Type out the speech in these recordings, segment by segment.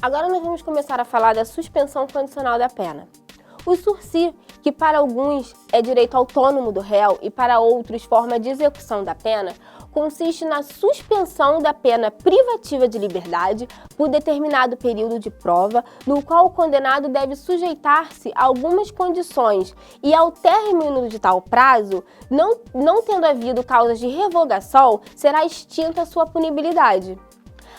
Agora nós vamos começar a falar da suspensão condicional da pena. O sursi, que para alguns é direito autônomo do réu e para outros forma de execução da pena, consiste na suspensão da pena privativa de liberdade por determinado período de prova, no qual o condenado deve sujeitar-se a algumas condições e, ao término de tal prazo, não tendo havido causas de revogação, será extinta a sua punibilidade.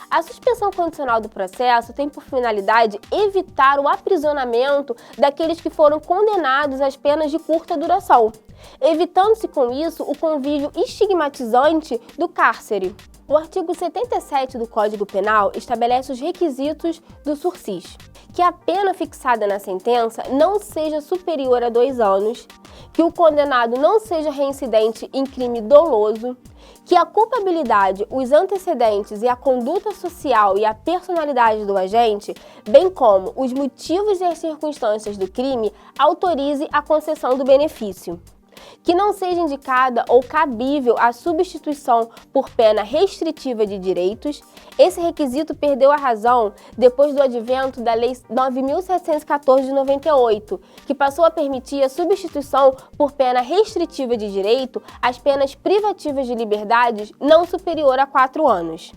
A suspensão condicional do processo tem por finalidade evitar o aprisionamento daqueles que foram condenados às penas de curta duração, evitando-se com isso o convívio estigmatizante do cárcere. O artigo 77 do Código Penal estabelece os requisitos do sursis: que a pena fixada na sentença não seja superior a 2 anos, que o condenado não seja reincidente em crime doloso, que a culpabilidade, os antecedentes e a conduta social e a personalidade do agente, bem como os motivos e as circunstâncias do crime, autorize a concessão do benefício. Que não seja indicada ou cabível a substituição por pena restritiva de direitos. Esse requisito perdeu a razão depois do advento da Lei 9.714 de 98, que passou a permitir a substituição por pena restritiva de direito às penas privativas de liberdade não superior a 4 anos.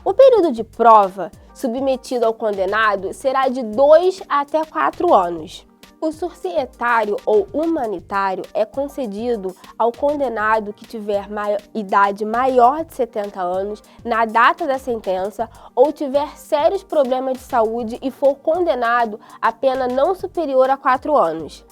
O período de prova submetido ao condenado será de 2 até 4 anos. O sursi etário ou humanitário é concedido ao condenado que tiver idade maior de 70 anos na data da sentença ou tiver sérios problemas de saúde e for condenado a pena não superior a 4 anos.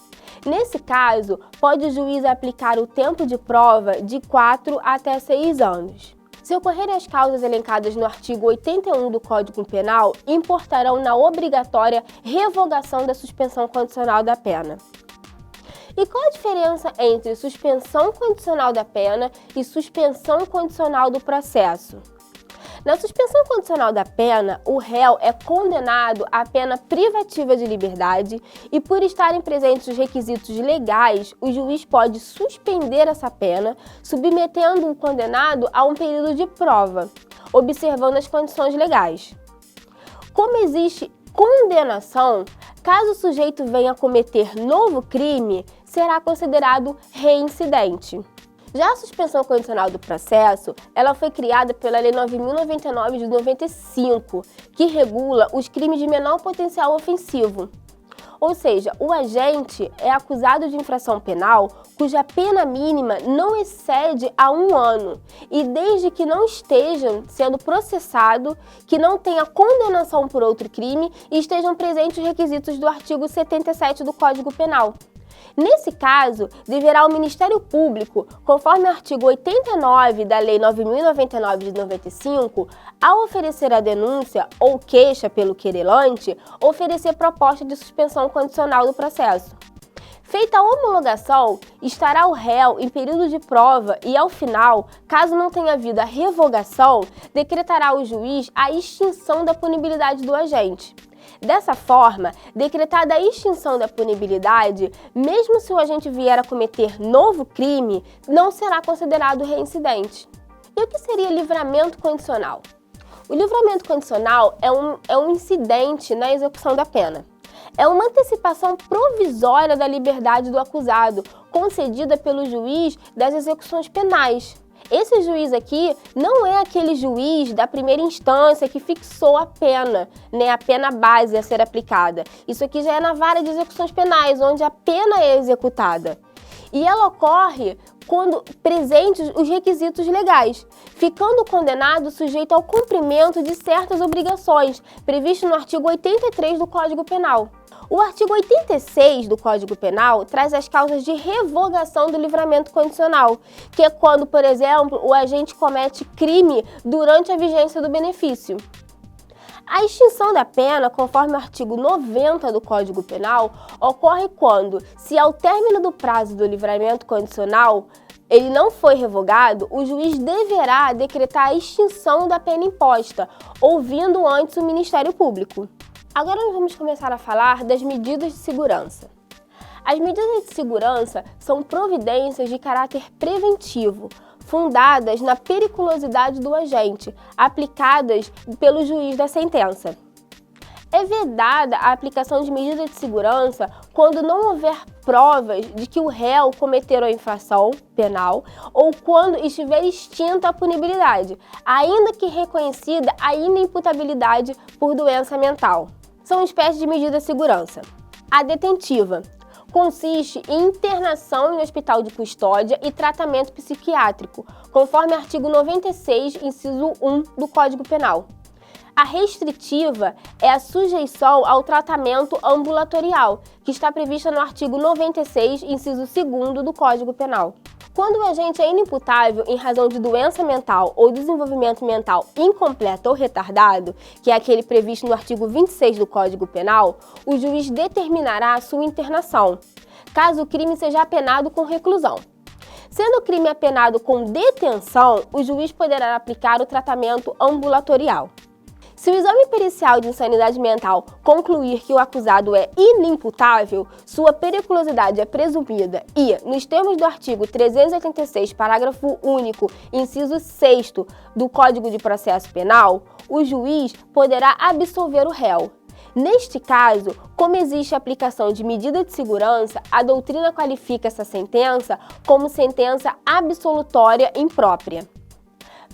Nesse caso, pode o juiz aplicar o tempo de prova de 4 até 6 anos. Se ocorrerem as causas elencadas no artigo 81 do Código Penal, importarão na obrigatória revogação da suspensão condicional da pena. E qual a diferença entre suspensão condicional da pena e suspensão condicional do processo? Na suspensão condicional da pena, o réu é condenado à pena privativa de liberdade e, por estarem presentes os requisitos legais, o juiz pode suspender essa pena, submetendo o condenado a um período de prova, observando as condições legais. Como existe condenação, caso o sujeito venha a cometer novo crime, será considerado reincidente. Já a suspensão condicional do processo, ela foi criada pela Lei 9.099 de 95, que regula os crimes de menor potencial ofensivo. Ou seja, o agente é acusado de infração penal cuja pena mínima não excede a 1 ano e desde que não esteja sendo processado, que não tenha condenação por outro crime e estejam presentes os requisitos do artigo 77 do Código Penal. Nesse caso, deverá o Ministério Público, conforme o artigo 89 da Lei 9.099 de 95, ao oferecer a denúncia ou queixa pelo querelante, oferecer proposta de suspensão condicional do processo. Feita a homologação, estará o réu em período de prova e, ao final, caso não tenha havido a revogação, decretará o juiz a extinção da punibilidade do agente. Dessa forma, decretada a extinção da punibilidade, mesmo se o agente vier a cometer novo crime, não será considerado reincidente. E o que seria livramento condicional? O livramento condicional é um incidente na execução da pena. É uma antecipação provisória da liberdade do acusado, concedida pelo juiz das execuções penais. Esse juiz aqui não é aquele juiz da primeira instância que fixou a pena, né, a pena base a ser aplicada. Isso aqui já é na vara de execuções penais, onde a pena é executada. E ela ocorre quando presentes os requisitos legais, ficando o condenado sujeito ao cumprimento de certas obrigações, previsto no artigo 83 do Código Penal. O artigo 86 do Código Penal traz as causas de revogação do livramento condicional, que é quando, por exemplo, o agente comete crime durante a vigência do benefício. A extinção da pena, conforme o artigo 90 do Código Penal, ocorre quando, se ao término do prazo do livramento condicional ele não foi revogado, o juiz deverá decretar a extinção da pena imposta, ouvindo antes o Ministério Público. Agora nós vamos começar a falar das medidas de segurança. As medidas de segurança são providências de caráter preventivo, fundadas na periculosidade do agente, aplicadas pelo juiz da sentença. É vedada a aplicação de medida de segurança quando não houver provas de que o réu cometeu a infração penal ou quando estiver extinta a punibilidade, ainda que reconhecida a inimputabilidade por doença mental. São espécies de medida de segurança. A detentiva consiste em internação em hospital de custódia e tratamento psiquiátrico, conforme artigo 96, inciso 1 do Código Penal. A restritiva é a sujeição ao tratamento ambulatorial, que está prevista no artigo 96, inciso 2º do Código Penal. Quando o agente é inimputável em razão de doença mental ou desenvolvimento mental incompleto ou retardado, que é aquele previsto no artigo 26 do Código Penal, o juiz determinará a sua internação, caso o crime seja apenado com reclusão. Sendo o crime apenado com detenção, o juiz poderá aplicar o tratamento ambulatorial. Se o exame pericial de insanidade mental concluir que o acusado é inimputável, sua periculosidade é presumida e, nos termos do artigo 386, parágrafo único, inciso 6º do Código de Processo Penal, o juiz poderá absolver o réu. Neste caso, como existe aplicação de medida de segurança, a doutrina qualifica essa sentença como sentença absolutória imprópria.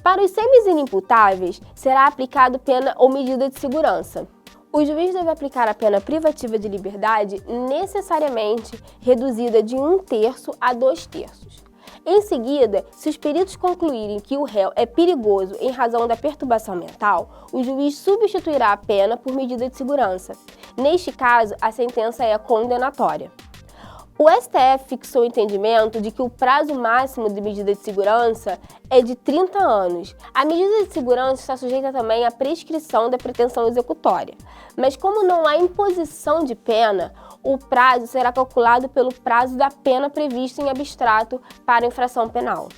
Para os semi-inimputáveis, será aplicado pena ou medida de segurança. O juiz deve aplicar a pena privativa de liberdade necessariamente reduzida de 1/3 a 2/3. Em seguida, se os peritos concluírem que o réu é perigoso em razão da perturbação mental, o juiz substituirá a pena por medida de segurança. Neste caso, a sentença é condenatória. O STF fixou o entendimento de que o prazo máximo de medida de segurança é de 30 anos. A medida de segurança está sujeita também à prescrição da pretensão executória. Mas como não há imposição de pena, o prazo será calculado pelo prazo da pena prevista em abstrato para a infração penal.